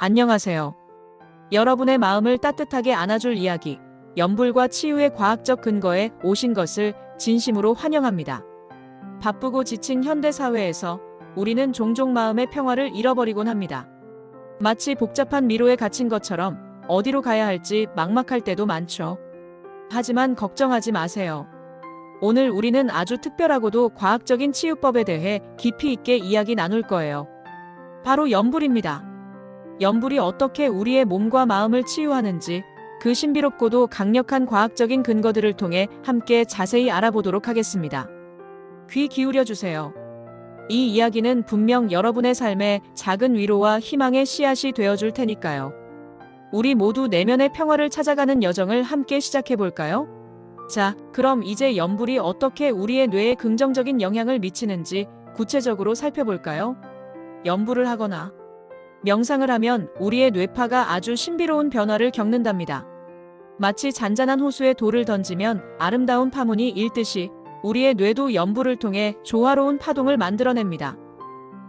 안녕하세요. 여러분의 마음을 따뜻하게 안아줄 이야기, 연불과 치유의 과학적 근거에 오신 것을 진심으로 환영합니다. 바쁘고 지친 현대 사회에서 우리는 종종 마음의 평화를 잃어버리곤 합니다. 마치 복잡한 미로에 갇힌 것처럼 어디로 가야 할지 막막할 때도 많죠. 하지만 걱정하지 마세요. 오늘 우리는 아주 특별하고도 과학적인 치유법에 대해 깊이 있게 이야기 나눌 거예요. 바로 연불입니다. 연불이 어떻게 우리의 몸과 마음을 치유하는지 그 신비롭고도 강력한 과학적인 근거들을 통해 함께 자세히 알아보도록 하겠습니다. 귀 기울여 주세요. 이 이야기는 분명 여러분의 삶에 작은 위로와 희망의 씨앗이 되어줄 테니까요. 우리 모두 내면의 평화를 찾아가는 여정을 함께 시작해 볼까요? 자, 그럼 이제 연불이 어떻게 우리의 뇌에 긍정적인 영향을 미치는지 구체적으로 살펴볼까요? 연불을 하거나 명상을 하면 우리의 뇌파가 아주 신비로운 변화를 겪는답니다. 마치 잔잔한 호수에 돌을 던지면 아름다운 파문이 일듯이 우리의 뇌도 연불을 통해 조화로운 파동을 만들어냅니다.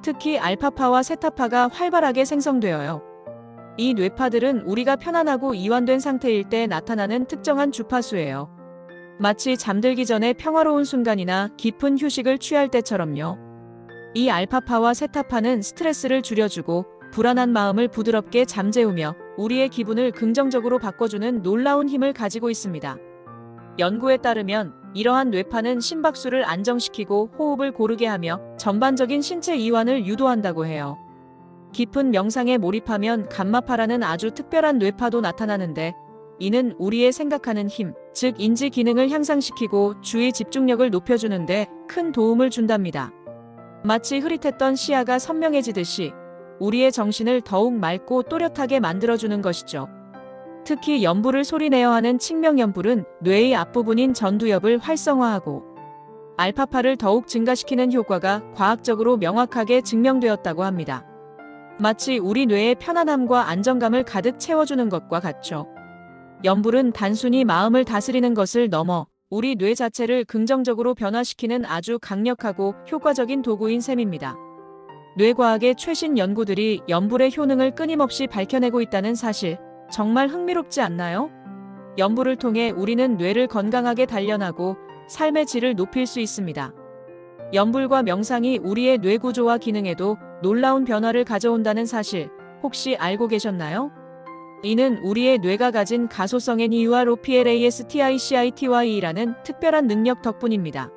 특히 알파파와 세타파가 활발하게 생성되어요. 이 뇌파들은 우리가 편안하고 이완된 상태일 때 나타나는 특정한 주파수예요. 마치 잠들기 전에 평화로운 순간이나 깊은 휴식을 취할 때처럼요. 이 알파파와 세타파는 스트레스를 줄여주고 불안한 마음을 부드럽게 잠재우며 우리의 기분을 긍정적으로 바꿔주는 놀라운 힘을 가지고 있습니다. 연구에 따르면 이러한 뇌파는 심박수를 안정시키고 호흡을 고르게 하며 전반적인 신체 이완을 유도한다고 해요. 깊은 명상에 몰입하면 감마파라는 아주 특별한 뇌파도 나타나는데 이는 우리의 생각하는 힘, 즉 인지 기능을 향상시키고 주의 집중력을 높여주는데 큰 도움을 준답니다. 마치 흐릿했던 시야가 선명해지듯이 우리의 정신을 더욱 맑고 또렷하게 만들어주는 것이죠. 특히 연불을 소리내어 하는 측명연불은 뇌의 앞부분인 전두엽을 활성화하고 알파파를 더욱 증가시키는 효과가 과학적으로 명확하게 증명되었다고 합니다. 마치 우리 뇌의 편안함과 안정감을 가득 채워주는 것과 같죠. 연불은 단순히 마음을 다스리는 것을 넘어 우리 뇌 자체를 긍정적으로 변화시키는 아주 강력하고 효과적인 도구인 셈입니다. 뇌과학의 최신 연구들이 연불의 효능을 끊임없이 밝혀내고 있다는 사실, 정말 흥미롭지 않나요? 연불을 통해 우리는 뇌를 건강하게 단련하고 삶의 질을 높일 수 있습니다. 연불과 명상이 우리의 뇌 구조와 기능에도 놀라운 변화를 가져온다는 사실, 혹시 알고 계셨나요? 이는 우리의 뇌가 가진 가소성의 NeuroPLASTICITY라는 특별한 능력 덕분입니다.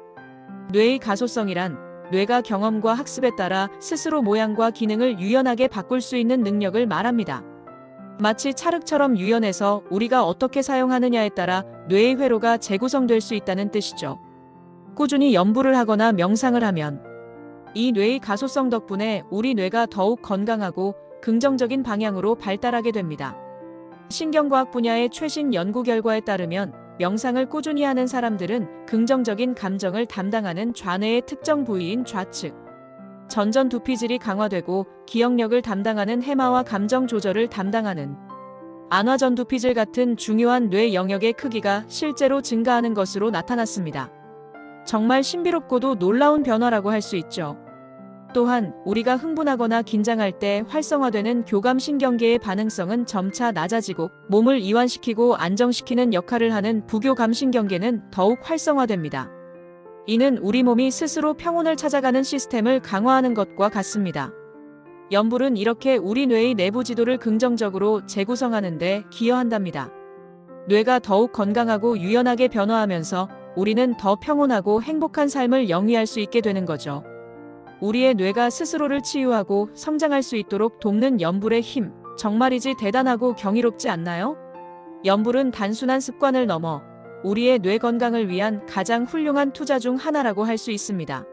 뇌의 가소성이란 뇌가 경험과 학습에 따라 스스로 모양과 기능을 유연하게 바꿀 수 있는 능력을 말합니다. 마치 찰흙처럼 유연해서 우리가 어떻게 사용하느냐에 따라 뇌의 회로가 재구성될 수 있다는 뜻이죠. 꾸준히 연불을 하거나 명상을 하면 이 뇌의 가소성 덕분에 우리 뇌가 더욱 건강하고 긍정적인 방향으로 발달하게 됩니다. 신경과학 분야의 최신 연구 결과에 따르면 명상을 꾸준히 하는 사람들은 긍정적인 감정을 담당하는 좌뇌의 특정 부위인 좌측, 전전 두피질이 강화되고 기억력을 담당하는 해마와 감정 조절을 담당하는 안화전 두피질 같은 중요한 뇌 영역의 크기가 실제로 증가하는 것으로 나타났습니다. 정말 신비롭고도 놀라운 변화라고 할 수 있죠. 또한 우리가 흥분하거나 긴장할 때 활성화되는 교감신경계의 반응성은 점차 낮아지고 몸을 이완시키고 안정시키는 역할을 하는 부교감신경계는 더욱 활성화됩니다. 이는 우리 몸이 스스로 평온을 찾아가는 시스템을 강화하는 것과 같습니다. 연불은 이렇게 우리 뇌의 내부 지도를 긍정적으로 재구성하는 데 기여한답니다. 뇌가 더욱 건강하고 유연하게 변화하면서 우리는 더 평온하고 행복한 삶을 영위할 수 있게 되는 거죠. 우리의 뇌가 스스로를 치유하고 성장할 수 있도록 돕는 연불의 힘, 정말이지 대단하고 경이롭지 않나요? 연불은 단순한 습관을 넘어 우리의 뇌 건강을 위한 가장 훌륭한 투자 중 하나라고 할 수 있습니다.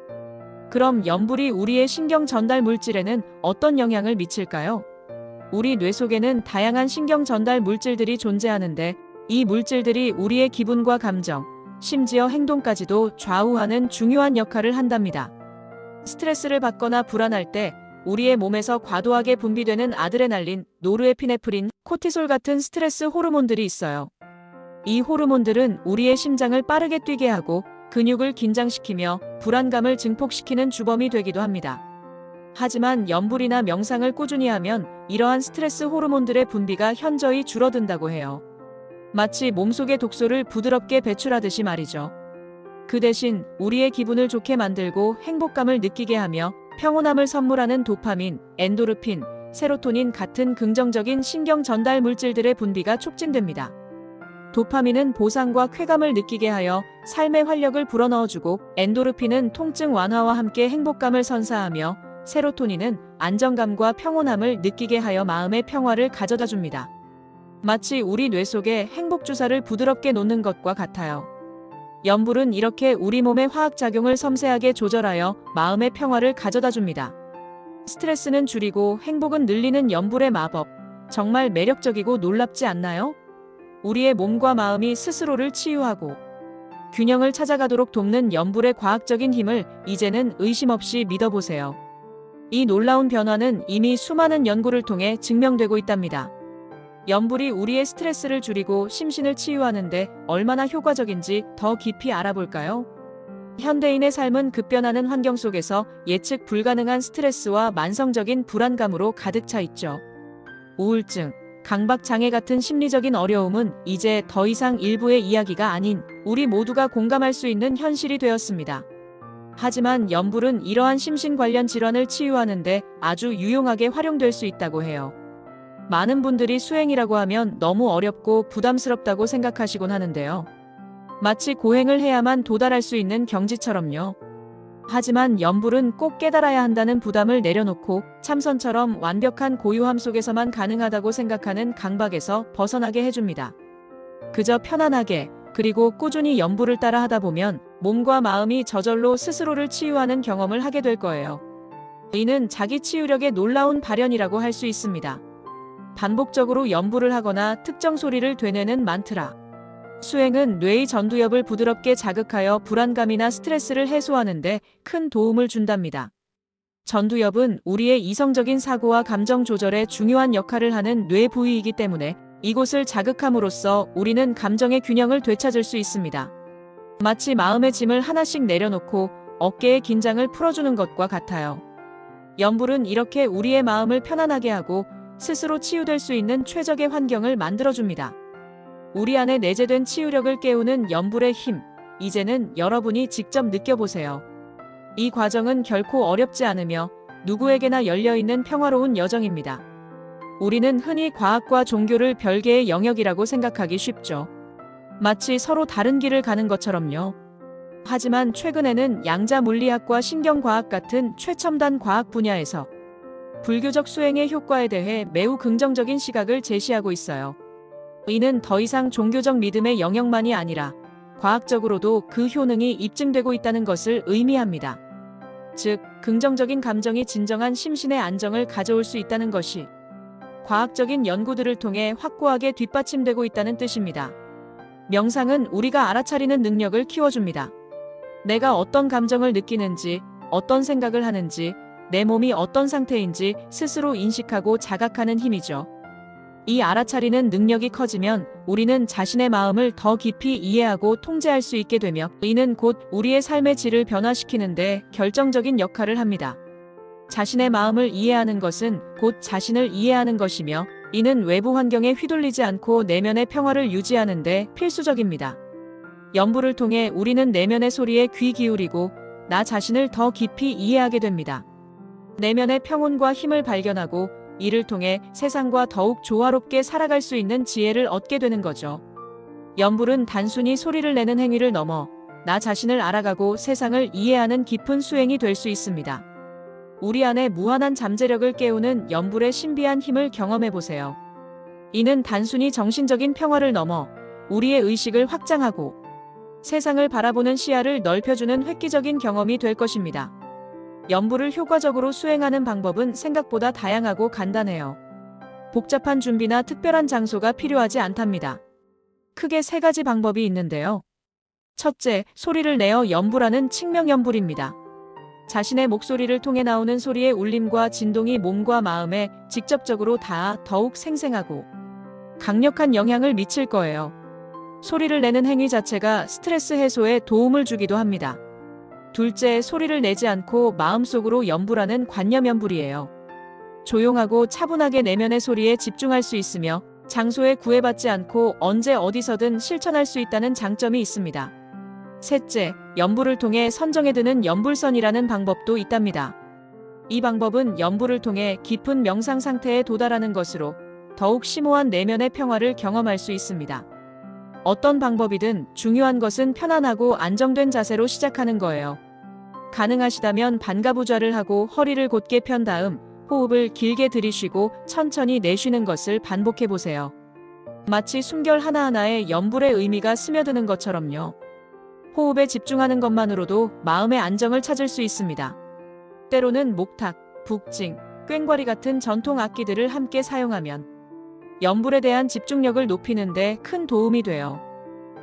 그럼 연불이 우리의 신경 전달 물질에는 어떤 영향을 미칠까요? 우리 뇌 속에는 다양한 신경 전달 물질들이 존재하는데 이 물질들이 우리의 기분과 감정, 심지어 행동까지도 좌우하는 중요한 역할을 한답니다. 스트레스를 받거나 불안할 때 우리의 몸에서 과도하게 분비되는 아드레날린, 노르에피네프린, 코티솔 같은 스트레스 호르몬들이 있어요. 이 호르몬들은 우리의 심장을 빠르게 뛰게 하고 근육을 긴장시키며 불안감을 증폭시키는 주범이 되기도 합니다. 하지만 염불이나 명상을 꾸준히 하면 이러한 스트레스 호르몬들의 분비가 현저히 줄어든다고 해요. 마치 몸속의 독소를 부드럽게 배출하듯이 말이죠. 그 대신 우리의 기분을 좋게 만들고 행복감을 느끼게 하며 평온함을 선물하는 도파민, 엔도르핀, 세로토닌 같은 긍정적인 신경 전달 물질들의 분비가 촉진됩니다. 도파민은 보상과 쾌감을 느끼게 하여 삶의 활력을 불어넣어주고, 엔도르핀은 통증 완화와 함께 행복감을 선사하며, 세로토닌은 안정감과 평온함을 느끼게 하여 마음의 평화를 가져다 줍니다. 마치 우리 뇌 속에 행복 주사를 부드럽게 놓는 것과 같아요. 염불은 이렇게 우리 몸의 화학작용을 섬세하게 조절하여 마음의 평화를 가져다 줍니다. 스트레스는 줄이고 행복은 늘리는 염불의 마법, 정말 매력적이고 놀랍지 않나요? 우리의 몸과 마음이 스스로를 치유하고 균형을 찾아가도록 돕는 염불의 과학적인 힘을 이제는 의심 없이 믿어보세요. 이 놀라운 변화는 이미 수많은 연구를 통해 증명되고 있답니다. 염불이 우리의 스트레스를 줄이고 심신을 치유하는데 얼마나 효과적인지 더 깊이 알아볼까요? 현대인의 삶은 급변하는 환경 속에서 예측 불가능한 스트레스와 만성적인 불안감으로 가득 차 있죠. 우울증, 강박장애 같은 심리적인 어려움은 이제 더 이상 일부의 이야기가 아닌 우리 모두가 공감할 수 있는 현실이 되었습니다. 하지만 염불은 이러한 심신 관련 질환을 치유하는데 아주 유용하게 활용될 수 있다고 해요. 많은 분들이 수행이라고 하면 너무 어렵고 부담스럽다고 생각하시곤 하는데요. 마치 고행을 해야만 도달할 수 있는 경지처럼요. 하지만 염불은 꼭 깨달아야 한다는 부담을 내려놓고 참선처럼 완벽한 고요함 속에서만 가능하다고 생각하는 강박에서 벗어나게 해줍니다. 그저 편안하게, 그리고 꾸준히 염불을 따라 하다 보면 몸과 마음이 저절로 스스로를 치유하는 경험을 하게 될 거예요. 이는 자기 치유력의 놀라운 발현이라고 할 수 있습니다. 반복적으로 염불을 하거나 특정 소리를 되뇌는 만트라, 수행은 뇌의 전두엽을 부드럽게 자극하여 불안감이나 스트레스를 해소하는데 큰 도움을 준답니다. 전두엽은 우리의 이성적인 사고와 감정 조절에 중요한 역할을 하는 뇌 부위이기 때문에 이곳을 자극함으로써 우리는 감정의 균형을 되찾을 수 있습니다. 마치 마음의 짐을 하나씩 내려놓고 어깨의 긴장을 풀어주는 것과 같아요. 염불은 이렇게 우리의 마음을 편안하게 하고 스스로 치유될 수 있는 최적의 환경을 만들어줍니다. 우리 안에 내재된 치유력을 깨우는 염불의 힘, 이제는 여러분이 직접 느껴보세요. 이 과정은 결코 어렵지 않으며 누구에게나 열려있는 평화로운 여정입니다. 우리는 흔히 과학과 종교를 별개의 영역이라고 생각하기 쉽죠. 마치 서로 다른 길을 가는 것처럼요. 하지만 최근에는 양자 물리학과 신경과학 같은 최첨단 과학 분야에서 불교적 수행의 효과에 대해 매우 긍정적인 시각을 제시하고 있어요. 이는 더 이상 종교적 믿음의 영역만이 아니라 과학적으로도 그 효능이 입증되고 있다는 것을 의미합니다. 즉, 긍정적인 감정이 진정한 심신의 안정을 가져올 수 있다는 것이 과학적인 연구들을 통해 확고하게 뒷받침되고 있다는 뜻입니다. 명상은 우리가 알아차리는 능력을 키워줍니다. 내가 어떤 감정을 느끼는지, 어떤 생각을 하는지, 내 몸이 어떤 상태인지 스스로 인식하고 자각하는 힘이죠. 이 알아차리는 능력이 커지면 우리는 자신의 마음을 더 깊이 이해하고 통제할 수 있게 되며 이는 곧 우리의 삶의 질을 변화시키는데 결정적인 역할을 합니다. 자신의 마음을 이해하는 것은 곧 자신을 이해하는 것이며 이는 외부 환경에 휘둘리지 않고 내면의 평화를 유지하는 데 필수적입니다. 염불을 통해 우리는 내면의 소리에 귀 기울이고 나 자신을 더 깊이 이해하게 됩니다. 내면의 평온과 힘을 발견하고 이를 통해 세상과 더욱 조화롭게 살아갈 수 있는 지혜를 얻게 되는 거죠. 염불은 단순히 소리를 내는 행위를 넘어 나 자신을 알아가고 세상을 이해하는 깊은 수행이 될 수 있습니다. 우리 안에 무한한 잠재력을 깨우는 염불의 신비한 힘을 경험해 보세요. 이는 단순히 정신적인 평화를 넘어 우리의 의식을 확장하고 세상을 바라보는 시야를 넓혀주는 획기적인 경험이 될 것입니다. 염불을 효과적으로 수행하는 방법은 생각보다 다양하고 간단해요. 복잡한 준비나 특별한 장소가 필요하지 않답니다. 크게 3가지 방법이 있는데요. 첫째, 소리를 내어 염불하는 측명염불입니다. 자신의 목소리를 통해 나오는 소리의 울림과 진동이 몸과 마음에 직접적으로 닿아 더욱 생생하고 강력한 영향을 미칠 거예요. 소리를 내는 행위 자체가 스트레스 해소에 도움을 주기도 합니다. 둘째, 소리를 내지 않고 마음속으로 염불하는 관념 염불이에요. 조용하고 차분하게 내면의 소리에 집중할 수 있으며 장소에 구애받지 않고 언제 어디서든 실천할 수 있다는 장점이 있습니다. 셋째, 염불을 통해 선정에 드는 염불선이라는 방법도 있답니다. 이 방법은 염불을 통해 깊은 명상 상태에 도달하는 것으로 더욱 심오한 내면의 평화를 경험할 수 있습니다. 어떤 방법이든 중요한 것은 편안하고 안정된 자세로 시작하는 거예요. 가능하시다면 반가부좌를 하고 허리를 곧게 편 다음 호흡을 길게 들이쉬고 천천히 내쉬는 것을 반복해 보세요. 마치 숨결 하나하나에 염불의 의미가 스며드는 것처럼요. 호흡에 집중하는 것만으로도 마음의 안정을 찾을 수 있습니다. 때로는 목탁, 북징, 꽹과리 같은 전통 악기들을 함께 사용하면 염불에 대한 집중력을 높이는 데 큰 도움이 돼요.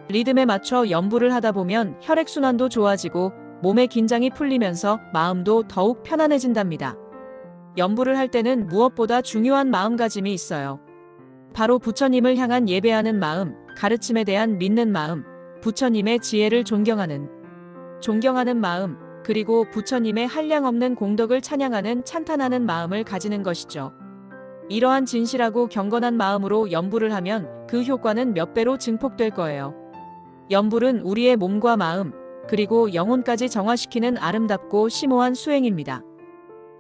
리듬에 맞춰 염불을 하다 보면 혈액순환도 좋아지고 몸의 긴장이 풀리면서 마음도 더욱 편안해진답니다. 염불을 할 때는 무엇보다 중요한 마음가짐이 있어요. 바로 부처님을 향한 예배하는 마음, 가르침에 대한 믿는 마음, 부처님의 지혜를 존경하는 마음, 그리고 부처님의 한량없는 공덕을 찬양하는 찬탄하는 마음을 가지는 것이죠. 이러한 진실하고 경건한 마음으로 염불을 하면 그 효과는 몇 배로 증폭될 거예요. 염불은 우리의 몸과 마음, 그리고 영혼까지 정화시키는 아름답고 심오한 수행입니다.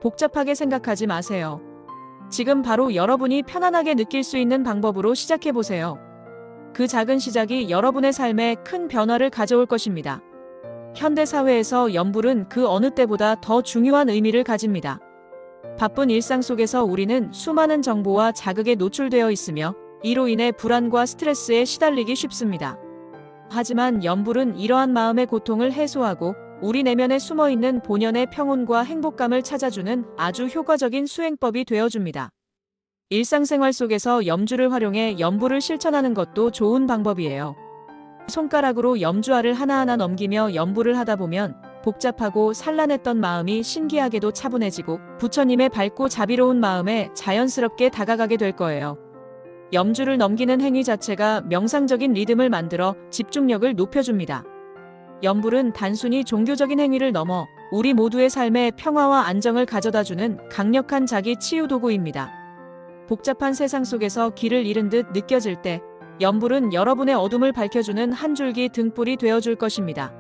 복잡하게 생각하지 마세요. 지금 바로 여러분이 편안하게 느낄 수 있는 방법으로 시작해 보세요. 그 작은 시작이 여러분의 삶에 큰 변화를 가져올 것입니다. 현대 사회에서 염불은 그 어느 때보다 더 중요한 의미를 가집니다. 바쁜 일상 속에서 우리는 수많은 정보와 자극에 노출되어 있으며 이로 인해 불안과 스트레스에 시달리기 쉽습니다. 하지만 염불은 이러한 마음의 고통을 해소하고 우리 내면에 숨어있는 본연의 평온과 행복감을 찾아주는 아주 효과적인 수행법이 되어줍니다. 일상생활 속에서 염주를 활용해 염불을 실천하는 것도 좋은 방법이에요. 손가락으로 염주알을 하나하나 넘기며 염불을 하다 보면 복잡하고 산란했던 마음이 신기하게도 차분해지고 부처님의 밝고 자비로운 마음에 자연스럽게 다가가게 될 거예요. 염주를 넘기는 행위 자체가 명상적인 리듬을 만들어 집중력을 높여줍니다. 염불은 단순히 종교적인 행위를 넘어 우리 모두의 삶에 평화와 안정을 가져다주는 강력한 자기 치유 도구입니다. 복잡한 세상 속에서 길을 잃은 듯 느껴질 때 염불은 여러분의 어둠을 밝혀주는 한 줄기 등불이 되어줄 것입니다.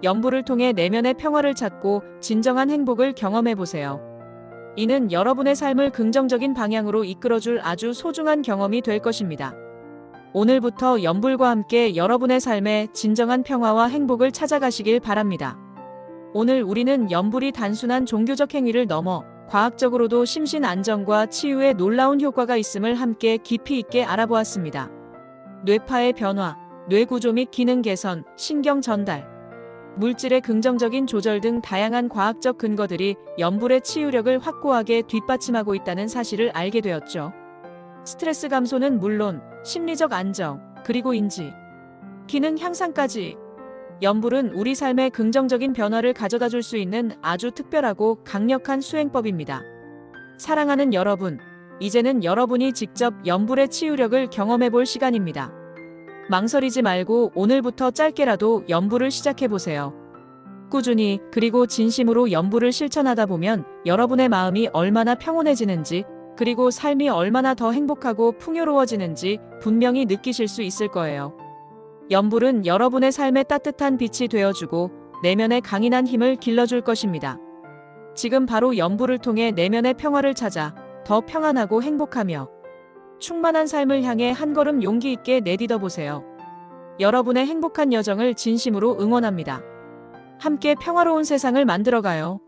염불을 통해 내면의 평화를 찾고 진정한 행복을 경험해보세요. 이는 여러분의 삶을 긍정적인 방향으로 이끌어줄 아주 소중한 경험이 될 것입니다. 오늘부터 염불과 함께 여러분의 삶에 진정한 평화와 행복을 찾아가시길 바랍니다. 오늘 우리는 염불이 단순한 종교적 행위를 넘어 과학적으로도 심신 안정과 치유에 놀라운 효과가 있음을 함께 깊이 있게 알아보았습니다. 뇌파의 변화, 뇌 구조 및 기능 개선, 신경 전달, 물질의 긍정적인 조절 등 다양한 과학적 근거들이 염불의 치유력을 확고하게 뒷받침하고 있다는 사실을 알게 되었죠. 스트레스 감소는 물론 심리적 안정, 그리고 인지, 기능 향상까지 염불은 우리 삶에 긍정적인 변화를 가져다 줄 수 있는 아주 특별하고 강력한 수행법입니다. 사랑하는 여러분, 이제는 여러분이 직접 염불의 치유력을 경험해 볼 시간입니다. 망설이지 말고 오늘부터 짧게라도 염불을 시작해 보세요. 꾸준히 그리고 진심으로 염불을 실천하다 보면 여러분의 마음이 얼마나 평온해지는지, 그리고 삶이 얼마나 더 행복하고 풍요로워지는지 분명히 느끼실 수 있을 거예요. 염불은 여러분의 삶에 따뜻한 빛이 되어주고 내면의 강인한 힘을 길러줄 것입니다. 지금 바로 염불을 통해 내면의 평화를 찾아 더 평안하고 행복하며 충만한 삶을 향해 한 걸음 용기 있게 내딛어 보세요. 여러분의 행복한 여정을 진심으로 응원합니다. 함께 평화로운 세상을 만들어가요.